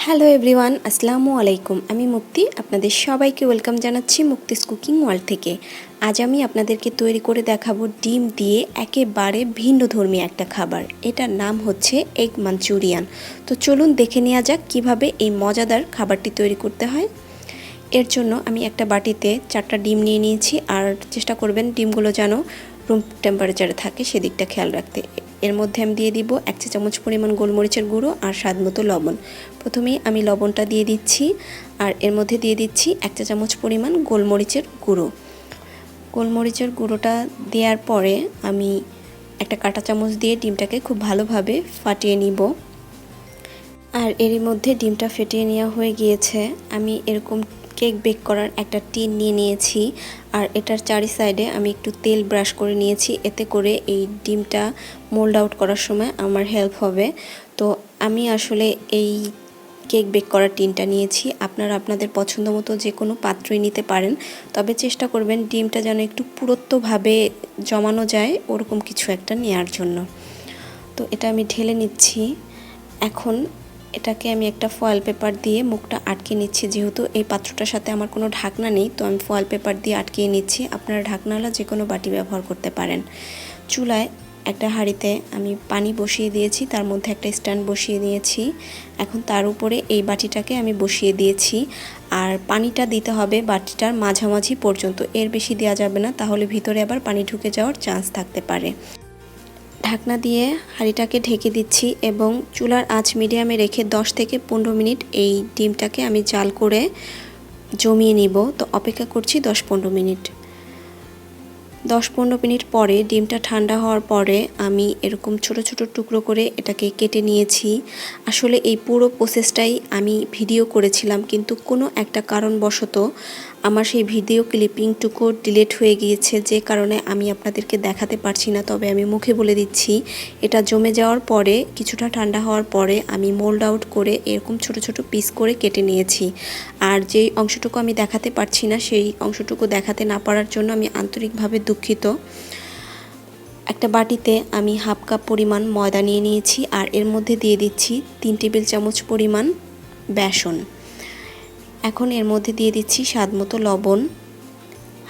Hello everyone, আসসালামু আলাইকুম। আমি মুক্তি, আপনাদের সবাইকে ওয়েলকাম জানাচ্ছি মুক্তিস কুকিং ওয়ার্ল্ড থেকে। আজ আমি আপনাদেরকে তৈরি করে দেখাবো ডিম দিয়ে একেবারে ভিন্নধর্মী একটা খাবার। এটার নাম হচ্ছে এগ মাঞ্চুরিয়ান। তো চলুন দেখে নেওয়া যাক কিভাবে এই মজাদার খাবারটি তৈরি করতে হয়। এর জন্য আমি একটা বাটিতে 4টা ডিম নিয়ে নিয়েছি, আর চেষ্টা করবেন ডিমগুলো যেন রুম টেম্পারেচারে থাকে সেদিকটা খেয়াল রাখতে। এর মধ্যে আমি দিয়ে দিব 1 চা চামচ পরিমাণ গোলমরিচের গুঁড়ো আর স্বাদ মতো লবণ। প্রথমেই আমি লবণটা দিয়ে দিচ্ছি, আর এর মধ্যে দিয়ে দিচ্ছি 1 চা চামচ পরিমাণ গোলমরিচের গুঁড়ো। গোলমরিচের গুঁড়োটা দেওয়ার পরে আমি একটা কাঁটা চামচ দিয়ে ডিমটাকে খুব ভালোভাবে ফাটিয়ে নিব। আর এরই মধ্যে ডিমটা ফেটিয়ে নেওয়া হয়ে গিয়েছে। আমি এরকম কেক বেক করার একটা টিন নিয়ে নিয়েছি, আর এটার চারি সাইডে আমি একটু তেল ব্রাশ করে নিয়েছি, এতে করে এই ডিমটা মোল্ড আউট করার সময় আমার হেল্প হবে। তো আমি আসলে এই কেক বেক করার টিনটা নিয়েছি। আপনারা আপনাদের পছন্দ মতো যে কোনো পাত্রই নিতে পারেন, তবে চেষ্টা করবেন ডিমটা যেন একটু পুরুত্বভাবে জমানো যায় ওরকম কিছু একটা নেওয়ার জন্য। তো এটা আমি ঢেলে নিচ্ছি। এখন এটাকে আমি একটা ফয়েল পেপার দিয়ে মুখটা আটকে নিচ্ছি। যেহেতু এই পাত্রটার সাথে আমার কোনো ঢাকনা নেই, তো আমি ফয়েল পেপার দিয়ে আটকিয়ে নিচ্ছি। আপনারা ঢাকনাওয়ালা যে কোনো বাটি ব্যবহার করতে পারেন। চুলায় একটা হাঁড়িতে আমি পানি বসিয়ে দিয়েছি, তার মধ্যে একটা স্ট্যান্ড বসিয়ে দিয়েছি। এখন তার উপরে এই বাটিটাকে আমি বসিয়ে দিয়েছি, আর পানিটা দিতে হবে বাটিটার মাঝামাঝি পর্যন্ত, এর বেশি দেওয়া যাবে না, তাহলে ভিতরে আবার পানি ঢুকে যাওয়ার চান্স থাকতে পারে। ঢাকনা দিয়ে হাঁড়িটাকে ঢেকে দিচ্ছি এবং চুলার আঁচ মিডিয়ামে রেখে 10 থেকে 15 মিনিট এই ডিমটাকে আমি জাল করে জমিয়ে নিব। তো অপেক্ষা করছি 10-15 মিনিট। 10-15 মিনিট পরে ডিমটা ঠান্ডা হওয়ার পরে আমি এরকম ছোট ছোট টুকরো করে এটাকে কেটে নিয়েছি। আসলে এই পুরো প্রসেসটাই আমি ভিডিও করেছিলাম, কিন্তু কোনো একটা কারণবশত আমার সেই ভিডিও ক্লিপিংটুকু ডিলিট হয়ে গিয়েছে, যে কারণে আমি আপনাদেরকে দেখাতে পারছি না। তবে আমি মুখে বলে দিচ্ছি, এটা জমে যাওয়ার পরে কিছুটা ঠান্ডা হওয়ার পরে আমি মোল্ড আউট করে এরকম ছোট ছোট পিস করে কেটে নিয়েছি। আর যেই অংশটুকু আমি দেখাতে পারছি না, সেই অংশটুকু দেখাতে না পারার জন্য আমি আন্তরিকভাবে দুঃখিত। একটা বাটিতে আমি হাফ কাপ পরিমাণ ময়দা নিয়ে নিয়েছি, আর এর মধ্যে দিয়ে দিচ্ছি 3 টেবিল চামচ পরিমাণ বেসন। এখন এর মধ্যে দিয়ে দিচ্ছি স্বাদ মতো লবণ,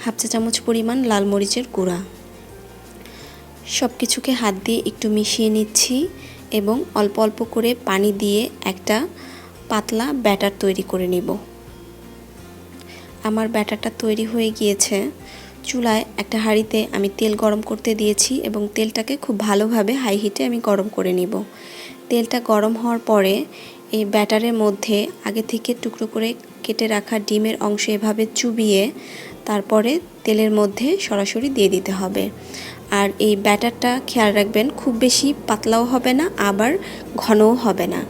হাফ চা চামচ পরিমাণ লাল মরিচের গুঁড়া। সব কিছুকে হাত দিয়ে একটু মিশিয়ে নিচ্ছি এবং অল্প অল্প করে পানি দিয়ে একটা পাতলা ব্যাটার তৈরি করে নিব। আমার ব্যাটারটা তৈরি হয়ে গিয়েছে। চুলায় একটা হাঁড়িতে আমি তেল গরম করতে দিয়েছি এবং তেলটাকে খুব ভালোভাবে হাই হিটে আমি গরম করে নিব। তেলটা গরম হওয়ার পরে এই ব্যাটারের মধ্যে আগে থেকে টুকরো করে কেটে রাখা ডিমের অংশ এভাবে চুবিয়ে তারপরে তেলের মধ্যে সরাসরি দিয়ে দিতে হবে। আর এই ব্যাটারটা খেয়াল রাখবেন, খুব বেশি পাতলাও হবে না, আবার ঘনও হবে না।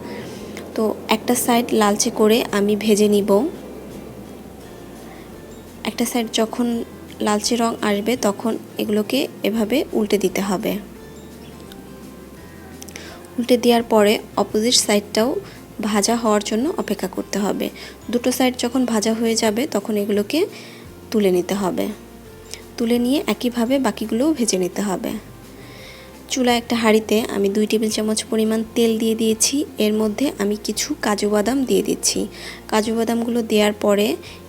তো একটা সাইড লালচে করে আমি ভেজে নিব। একটা সাইড যখন লালচে রং আসবে তখন এগুলোকে এভাবে উল্টে দিতে হবে। উল্টে দেওয়ার পরে অপোজিট সাইডটাও ভাজা হওয়ার জন্য অপেক্ষা করতে হবে। দুটো সাইড যখন ভাজা হয়ে যাবে তখন এগুলোকে তুলে নিতে হবে। তুলে নিয়ে একইভাবে বাকিগুলোও ভেজে নিতে হবে। চুলায় একটা হাঁড়িতে আমি 2 টেবিল চামচ পরিমাণ তেল দিয়ে দিয়েছি। এর মধ্যে আমি কিছু কাজু বাদাম দিয়ে দিচ্ছি। কাজু বাদামগুলো দেওয়ার পরে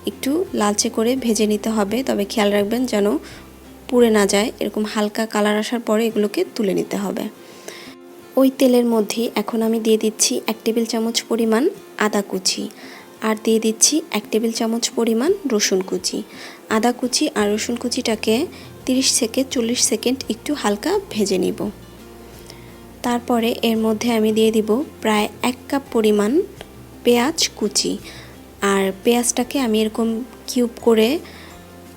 একটু লালচে করে ভেজে নিতে হবে, তবে খেয়াল রাখবেন যেন পুড়ে না যায়। এরকম হালকা কালার আসার পরে এগুলোকে তুলে নিতে হবে। ওই তেলের মধ্যে এখন আমি দিয়ে দিচ্ছি 1 টেবিল চামচ পরিমাণ আদা কুচি, আর দিয়ে দিচ্ছি 1 টেবিল চামচ পরিমাণ রসুন কুচি। আদা কুচি আর রসুন কুচিটাকে 30 থেকে 40 সেকেন্ড একটু হালকা ভেজে নিব। তারপরে এর মধ্যে আমি দিয়ে দিব প্রায় 1 কাপ পরিমাণ পেঁয়াজ কুচি, আর পেঁয়াজটাকে আমি এরকম কিউব করে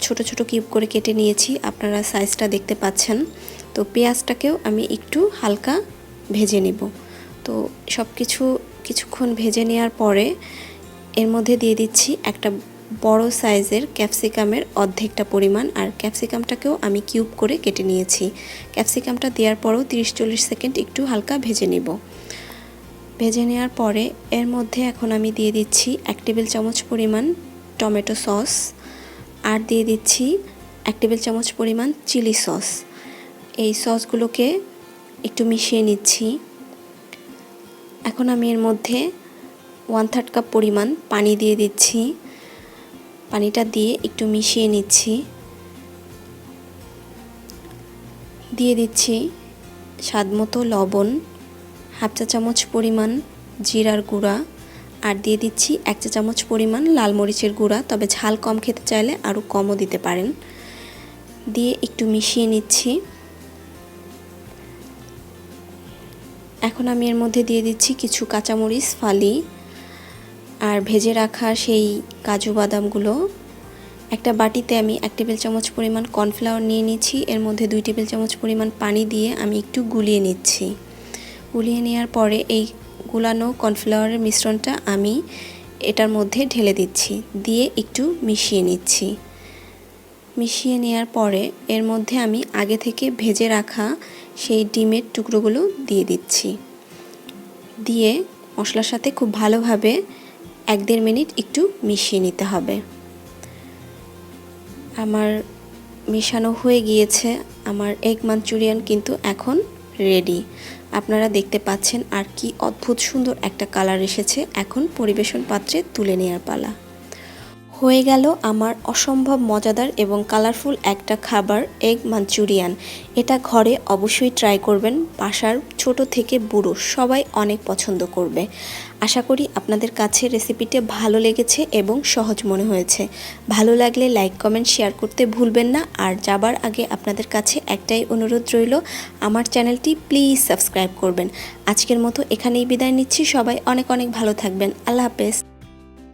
ছোট ছোট কিউব করে কেটে নিয়েছি। আপনারা সাইজটা দেখতে পাচ্ছেন। তো পেঁয়াজটাকেও আমি একটু হালকা ভেজে নিব। তো সব কিছুক্ষণ ভেজে নেওয়ার পরে এর মধ্যে দিয়ে দিচ্ছি একটা বড় সাইজের ক্যাপসিকামের অর্ধেকটা পরিমাণ, আর ক্যাপসিকামটাকেও আমি কিউব করে কেটে নিয়েছি। ক্যাপসিকামটা দেওয়ার পরেও 30-40 সেকেন্ড একটু হালকা ভেজে নিব। ভেজে নেওয়ার পরে এর মধ্যে এখন আমি দিয়ে দিচ্ছি 1 টেবিল চামচ পরিমাণ টমেটো সস, আর দিয়ে দিচ্ছি 1 টেবিল চামচ পরিমাণ চিলি সস। এই সসগুলোকে একটু মিশিয়ে নিচ্ছি। এখন আমি এর মধ্যে 1/3 কাপ পরিমাণ পানি দিয়ে দিচ্ছি। পানিটা দিয়ে একটু মিশিয়ে নিচ্ছি। দিয়ে দিচ্ছি স্বাদমতো লবণ, 1/2 চা চামচ পরিমাণ জিরার গুঁড়া, আর দিয়ে দিচ্ছি 1 চা চামচ পরিমাণ লাল মরিচের গুঁড়া, তবে ঝাল কম খেতে চাইলে আরও কমও দিতে পারেন। দিয়ে একটু মিশিয়ে নিচ্ছি। এখন আমি এর মধ্যে দিয়ে দিচ্ছি কিছু কাঁচামরিচ ফালি আর ভেজে রাখা সেই কাজু বাদামগুলো। একটা বাটিতে আমি 1 টেবিল চামচ পরিমাণ কর্নফ্লাওয়ার নিয়ে নিচ্ছি। এর মধ্যে 2 টেবিল চামচ পরিমাণ পানি দিয়ে আমি একটু গুলিয়ে নিচ্ছি। গুলিয়ে নেওয়ার পরে এই গুলানো কর্নফ্লাওয়ারের মিশ্রণটা আমি এটার মধ্যে ঢেলে দিচ্ছি, দিয়ে একটু মিশিয়ে নিচ্ছি। মিশিয়ে নেওয়ার পরে এর মধ্যে আমি আগে থেকে ভেজে রাখা সেই ডিমের টুকরোগুলো দিয়ে দিচ্ছি। দিয়ে মশলার সাথে খুব ভালোভাবে 1-1.5 মিনিট একটু মিশিয়ে নিতে হবে। আমার মেশানো হয়ে গিয়েছে। আমার এগ মাঞ্চুরিয়ান কিন্তু এখন রেডি। আপনারা দেখতে পাচ্ছেন আর কি অদ্ভুত সুন্দর একটা কালার এসেছে। এখন পরিবেশন পাত্রে তুলে নেওয়ার পালা। হয়ে গেল আমার অসম্ভব মজাদার এবং কালারফুল একটা খাবার এগ মাঞ্চুরিয়ান। এটা ঘরে অবশ্যই ট্রাই করবেন। বাসার ছোট থেকে বুড়ো সবাই অনেক পছন্দ করবে। আশা করি আপনাদের কাছে রেসিপিটা ভালো লেগেছে এবং সহজ মনে হয়েছে। ভালো লাগলে লাইক কমেন্ট শেয়ার করতে ভুলবেন না। আর যাবার আগে আপনাদের কাছে একটাই অনুরোধ রইল, আমার চ্যানেলটি প্লিজ সাবস্ক্রাইব করবেন। আজকের মতো এখানেই বিদায় নিচ্ছি। সবাই অনেক অনেক ভালো থাকবেন। আল্লাহ হাফেজ।